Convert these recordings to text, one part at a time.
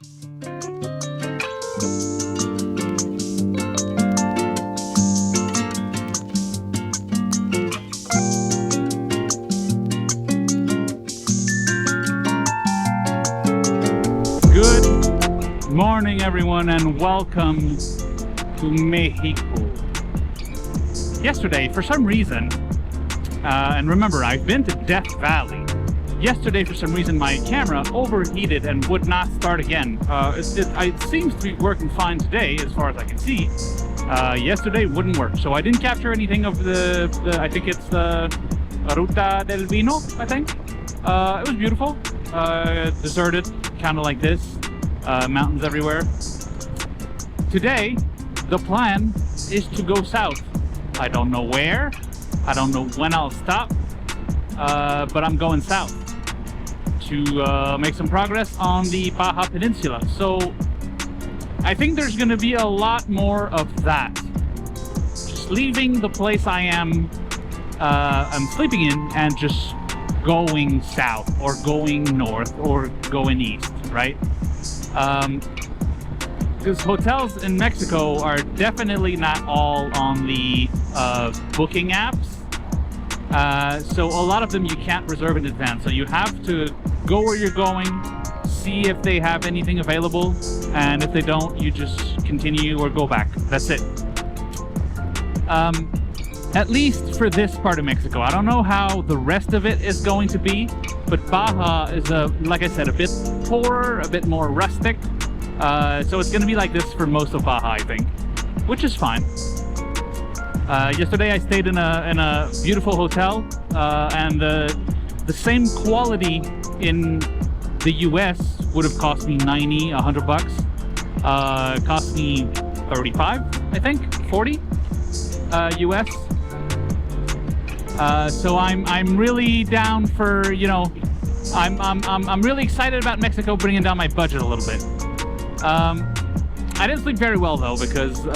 Good morning, everyone, and welcome to Mexico. Yesterday, for some reason, and remember, I've been to Death Valley. Yesterday, for some reason, my camera overheated and would not start again. It seems to be working fine today, as far as I can see. Yesterday wouldn't work, so I didn't capture anything of the I think it's the Ruta del Vino, I think. It was beautiful, deserted, kind of like this, mountains everywhere. Today, the plan is to go south. I don't know where, I don't know when I'll stop, but I'm going south to make some progress on the Baja Peninsula. So I think there's going to be a lot more of that. Just leaving the place I'm sleeping in and just going south or going north or going east, right? Because hotels in Mexico are definitely not all on the booking apps. So a lot of them you can't reserve in advance. So you have to go where you're going, see if they have anything available, and if they don't, you just continue or go back. That's it. At least for this part of Mexico. I don't know how the rest of it is going to be, but Baja is, like I said, a bit poorer, a bit more rustic. So it's going to be like this for most of Baja, I think, which is fine. Yesterday I stayed in a beautiful hotel, and the same quality in the US would have cost me $90-$100. Cost me 35, I think, 40 US. So I'm really down for, you know, I'm really excited about Mexico bringing down my budget a little bit. I didn't sleep very well though, because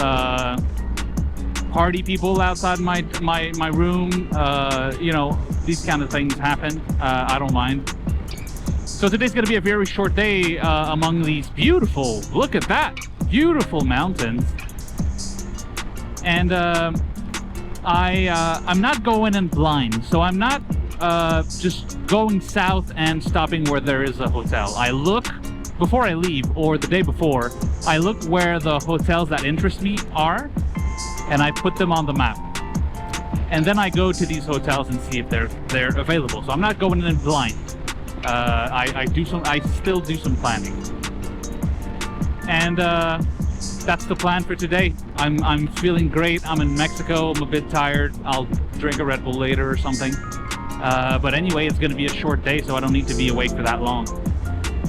party people outside my room, you know, these kind of things happen. I don't mind. So today's gonna be a very short day among these beautiful, look at that, beautiful mountains. And I'm not going in blind, so I'm not just going south and stopping where there is a hotel. I look before I leave, or the day before, I look where the hotels that interest me are, and I put them on the map. And then I go to these hotels and see if they're available. So I'm not going in blind. I still do some planning. And that's the plan for today. I'm feeling great. I'm in Mexico. I'm a bit tired. I'll drink a Red Bull later or something. But anyway, it's going to be a short day, so I don't need to be awake for that long.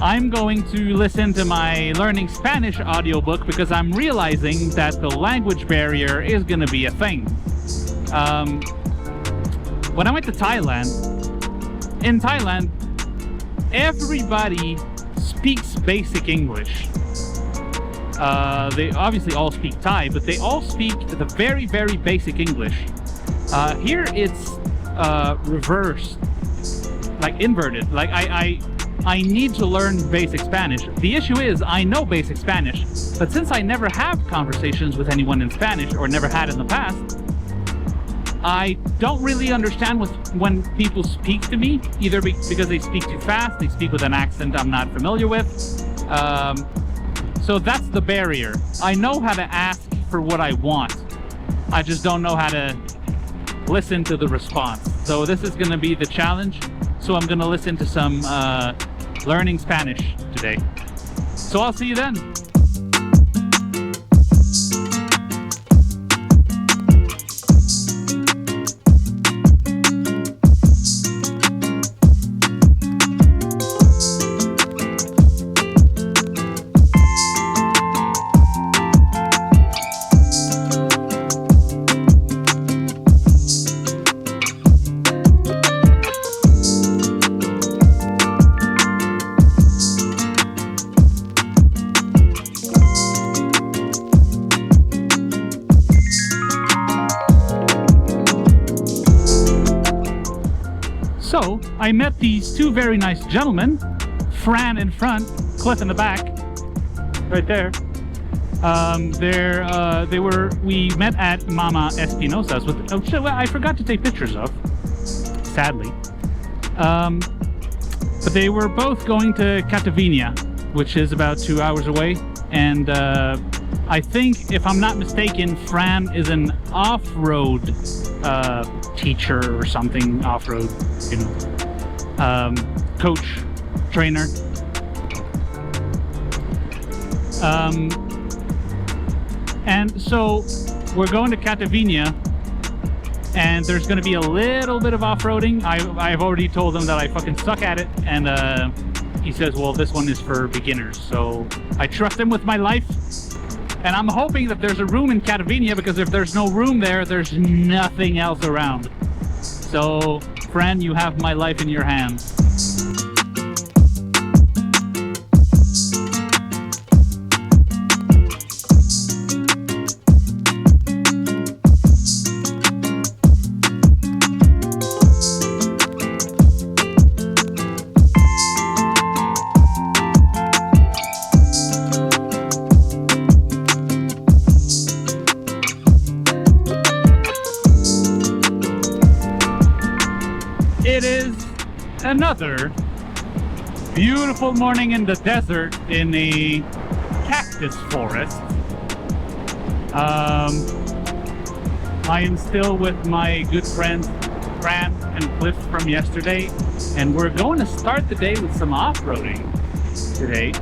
I'm going to listen to my Learning Spanish audiobook because I'm realizing that the language barrier is going to be a thing. When I went to Thailand, in Thailand, everybody speaks basic English. They obviously all speak Thai, but they all speak the very, very basic English. Here it's reversed, like inverted. Like I need to learn basic Spanish. The issue is I know basic Spanish, but since I never have conversations with anyone in Spanish, or never had in the past, I don't really understand when people speak to me, either because they speak too fast, they speak with an accent I'm not familiar with. So that's the barrier. I know how to ask for what I want. I just don't know how to listen to the response. So this is going to be the challenge. So I'm going to listen to some learning Spanish today. So I'll see you then. So I met these two very nice gentlemen, Fran in front, Cliff in the back, right there. We met at Mama Espinosa's with, oh shit, well, I forgot to take pictures of, sadly. But they were both going to Catavina, which is about 2 hours away. And I think, if I'm not mistaken, Fran is an off-road teacher or something, off-road, you know, coach, trainer. And so we're going to Catavina, and there's going to be a little bit of off-roading. I've already told him that I fucking suck at it, and he says, well, this one is for beginners. So I trust him with my life, and I'm hoping that there's a room in Catavina, because if there's no room there, there's nothing else around. So, Fran, you have my life in your hands. It is another beautiful morning in the desert in a cactus forest. I am still with my good friends Fran and Cliff from yesterday, and we're going to start the day with some off-roading today.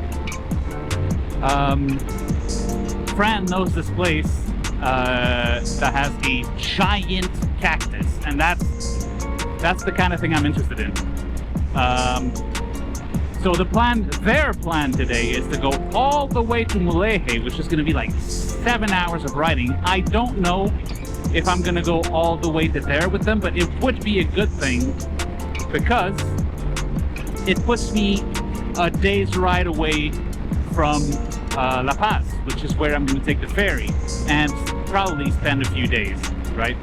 Fran knows this place that has a giant cactus, and that's the kind of thing I'm interested in. So their plan today is to go all the way to Mulegé, which is going to be like 7 hours of riding. I don't know if I'm going to go all the way to there with them, but it would be a good thing, because it puts me a day's ride away from La Paz, which is where I'm going to take the ferry, and probably spend a few days, right?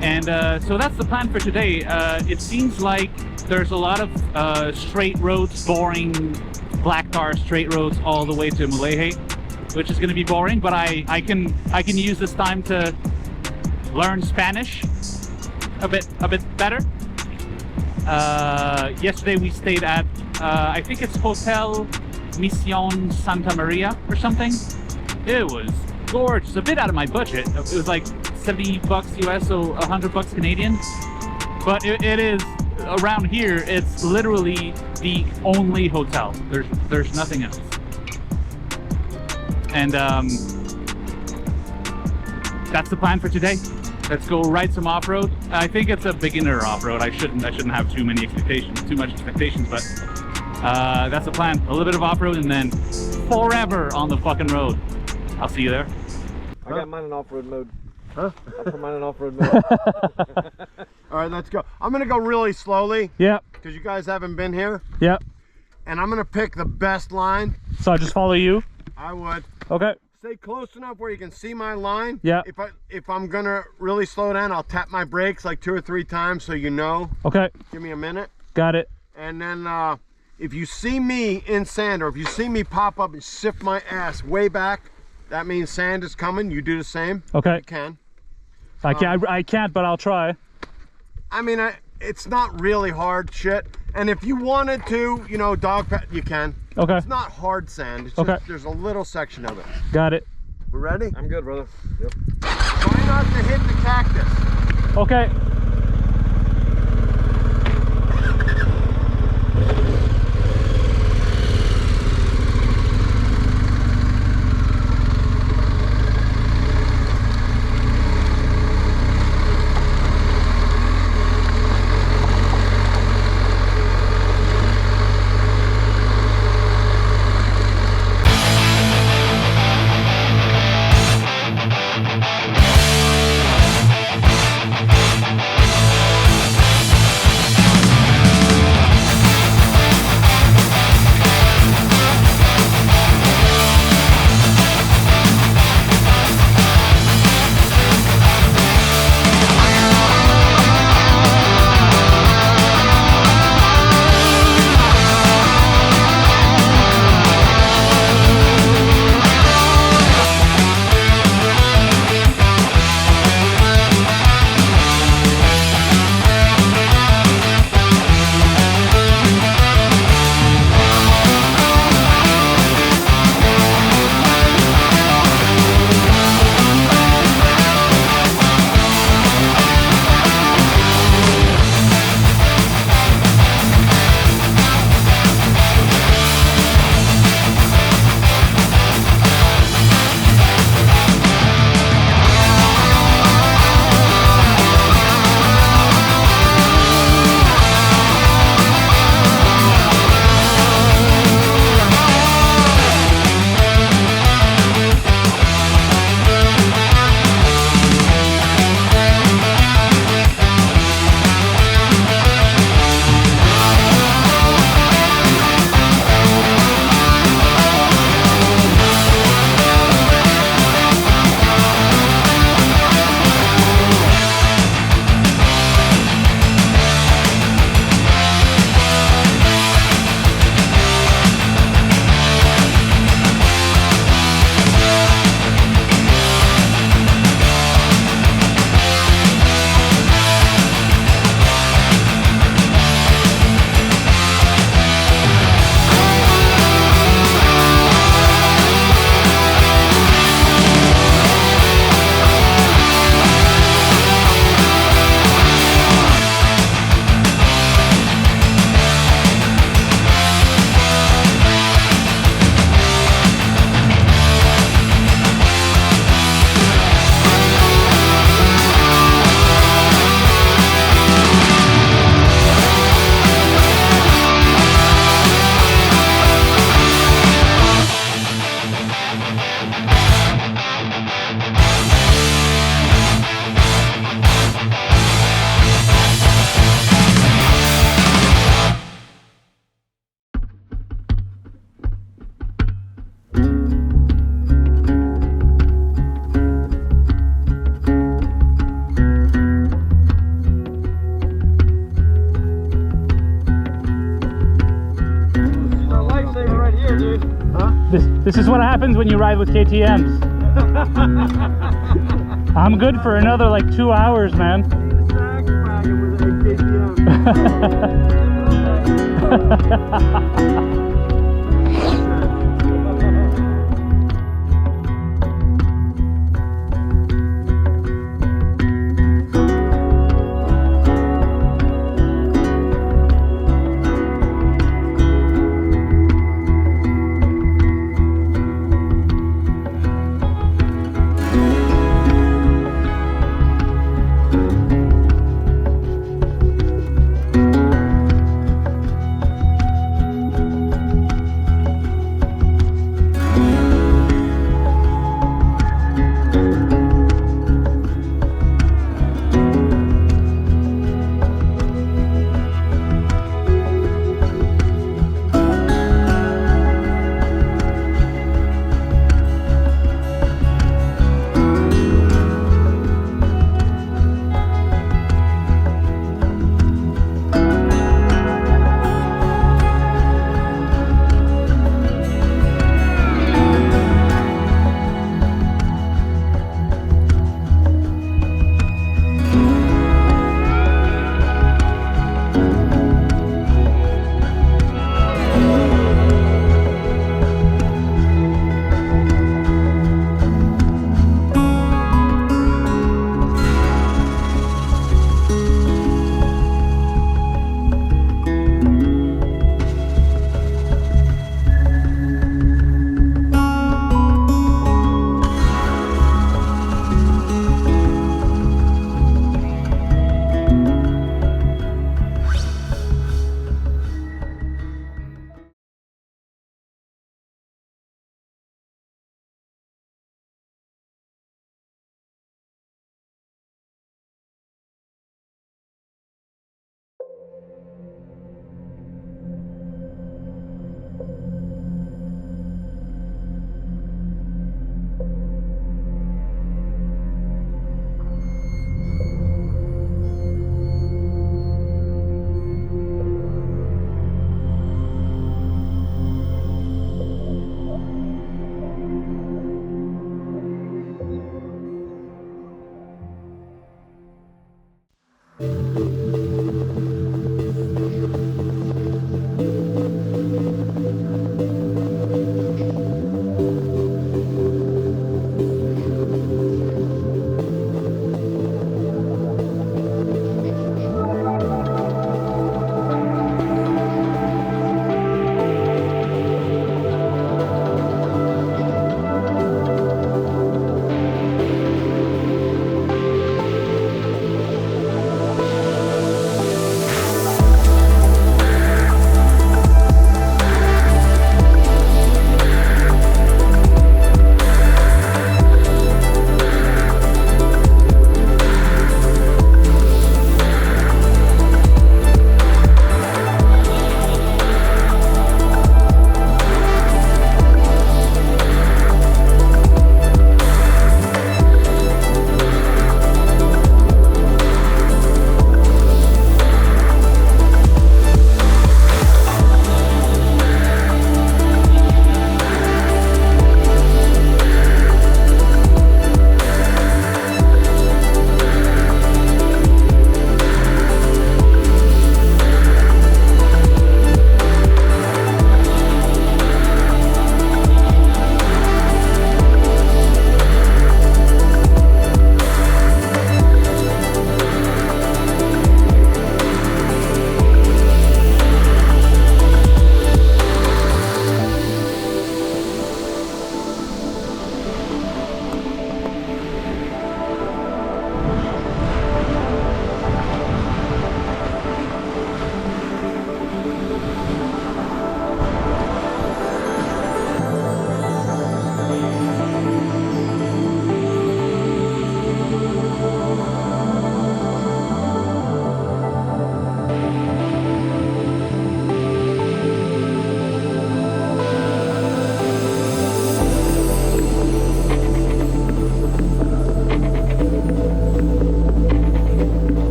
And so that's the plan for today. It seems like there's a lot of straight roads, boring black tar straight roads all the way to Mulegé, which is going to be boring, but I can use this time to learn Spanish a bit better. Yesterday we stayed at I think it's Hotel Mission Santa Maria or something. It was gorgeous, a bit out of my budget. It was like $70 US, so $100 Canadian. But it is, around here, it's literally the only hotel. There's nothing else. And that's the plan for today. Let's go ride some off-road. I think it's a beginner off-road. I shouldn't have too much expectations, but that's the plan. A little bit of off-road and then forever on the fucking road. I'll see you there. I got mine in off-road mode. Huh? I put mine in off-road mode. All right, let's go. I'm gonna go really slowly. Yep. Because you guys haven't been here. Yep. And I'm gonna pick the best line. So I just follow you? I would. Okay. Stay close enough where you can see my line. Yeah. If I'm gonna really slow down, I'll tap my brakes like 2 or 3 times so you know. Okay. Give me a minute. Got it. And then if you see me in sand, or if you see me pop up and shift my ass way back, that means sand is coming. You do the same. Okay. You can. I can't, but I'll try. I mean, it's not really hard shit. And if you wanted to, you know, you can. Okay. It's not hard sand. It's okay. Just, there's a little section of it. Got it. We ready? I'm good, brother. Yep. Try not to hit the cactus. Okay. This is what happens when you ride with KTMs. I'm good for another like 2 hours, man. With a KTM.